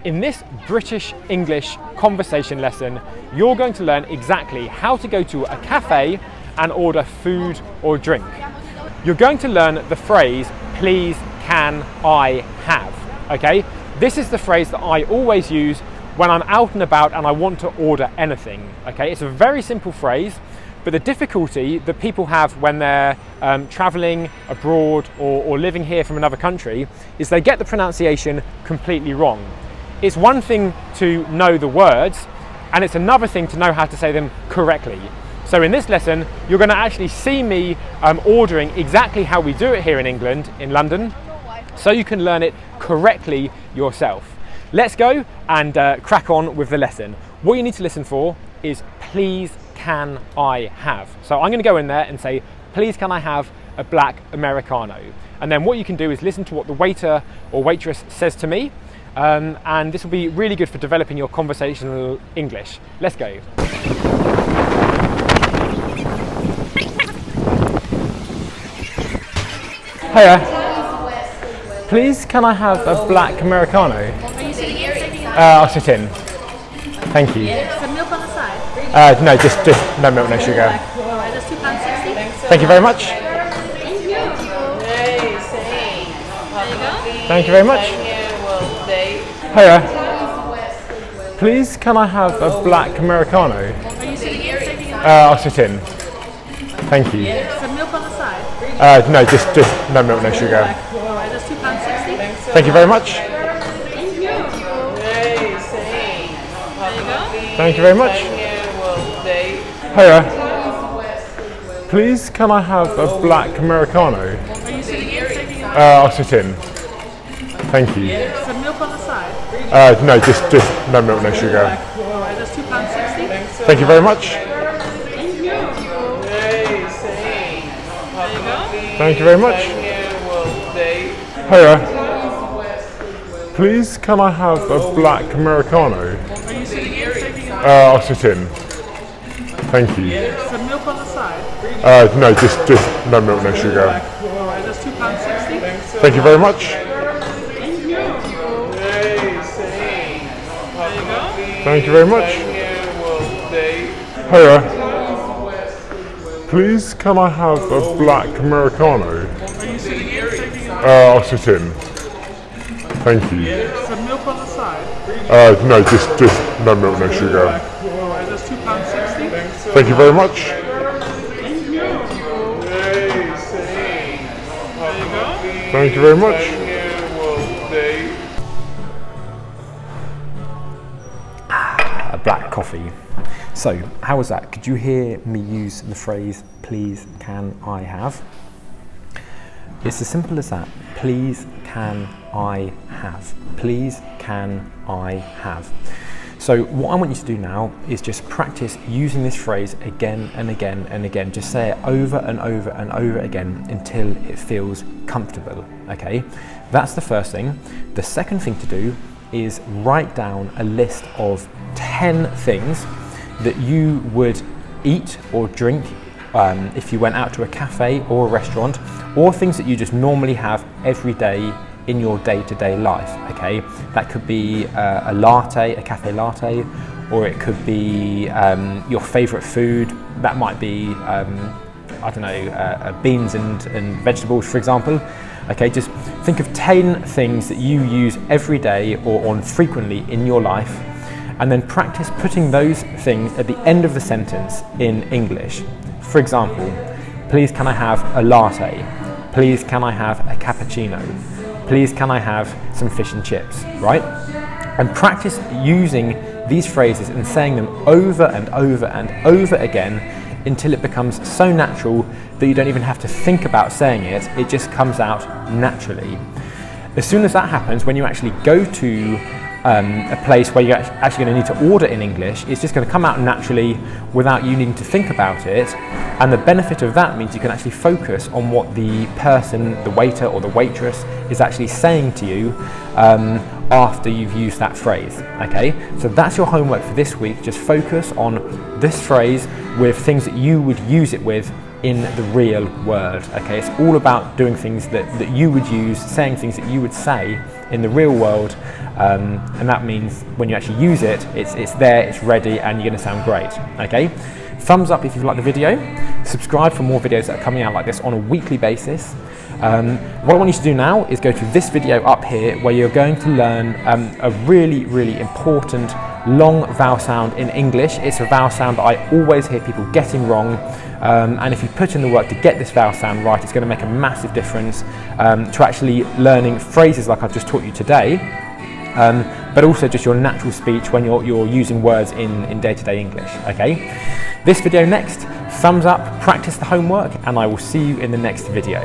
In this British English conversation lesson, you're going to learn exactly how to go to a cafe and order food or drink. You're going to learn the phrase, please, can, I, have, okay? This is the phrase that I always use when I'm out and about and I want to order anything, okay? It's a very simple phrase, but the difficulty that people have when they're traveling abroad or living here from another country is they get the pronunciation completely wrong. It's one thing to know the words, and it's another thing to know how to say them correctly. So in this lesson, you're going to actually see me ordering exactly how we do it here in England, in London, so you can learn it correctly yourself. Let's go and crack on with the lesson. What you need to listen for is please, can I have? So I'm going to go in there and say, please, can I have a black Americano? And then what you can do is listen to what the waiter or waitress says to me. And this will be really good for developing your conversational English. Let's go. Hiya. Please, can I have a black Americano? Are you sitting in? I'll sit in. Thank you. Some milk on the side? No, just no milk, no sugar. Alright, that's £2.60. Thank you very much. Thank you. There you go. Thank you very much. Hiya. Please, can I have a black Americano? Are you sitting in? I'll sit in. Thank you. Some milk on the side? No, just no milk, no sugar. Alright, that's £2.60. Thank you very much. Thank you. There you go. Thank you very much. Hiya. Please, can I have a black Americano? Are you sitting in? I'll sit in. Thank you. Some milk on the side? No, just no milk, no sugar. Alright, that's £2.60. Thank you very much. Thank you. There you go. Thank you very much. Hiya. Please, can I have a black Americano? Are you sitting in? I'll sit in. Thank you. Some milk on the side? No, just no milk, no sugar. Alright, that's £2.60. Thank you very much. Thank you. There you go. Thank you very much. Hiya. Please, can I have a black Americano? Are you sitting in? I'll sit in. Thank you. Some milk on the side? No, just no milk, no sugar. Alright, that's £2.60. Thank you very much. Thank you. There you go. Thank you very much. A black coffee. So, how was that? Could you hear me use the phrase, please, can I have? It's as simple as that. Please, can I have? Please, can I have? So what I want you to do now is just practice using this phrase again and again and again. Just say it over and over and over again until it feels comfortable, okay? That's the first thing. The second thing to do is write down a list of 10 things that you would eat or drink if you went out to a cafe or a restaurant, or things that you just normally have every day in your day-to-day life, okay? That could be a latte, a cafe latte, or it could be your favorite food. That might be, I don't know, beans and vegetables, for example. Okay, just think of 10 things that you use every day or on frequently in your life, and then practice putting those things at the end of the sentence in English. For example, please can I have a latte? Please can I have a cappuccino? Please can I have some fish and chips, right? And practice using these phrases and saying them over and over and over again until it becomes so natural that you don't even have to think about saying it, it just comes out naturally. As soon as that happens, when you actually go to a place where you're actually going to need to order in English, it's just going to come out naturally without you needing to think about it. And the benefit of that means you can actually focus on what the person, the waiter or the waitress is actually saying to you after you've used that phrase, okay? So that's your homework for this week. Just focus on this phrase with things that you would use it with in the real world. Okay, it's all about doing things that you would use, saying things that you would say in the real world, and that means when you actually use it, it's there, it's ready, and you're going to sound great. Okay, thumbs up if you've liked the video. Subscribe for more videos that are coming out like this on a weekly basis. What I want you to do now is go to this video up here, where you're going to learn a really, really important long vowel sound in English. It's a vowel sound that I always hear people getting wrong, and if you put in the work to get this vowel sound right, it's going to make a massive difference to actually learning phrases like I've just taught you today, but also just your natural speech when you're using words in day-to-day English. Okay, this video next, thumbs up, practice the homework, and I will see you in the next video.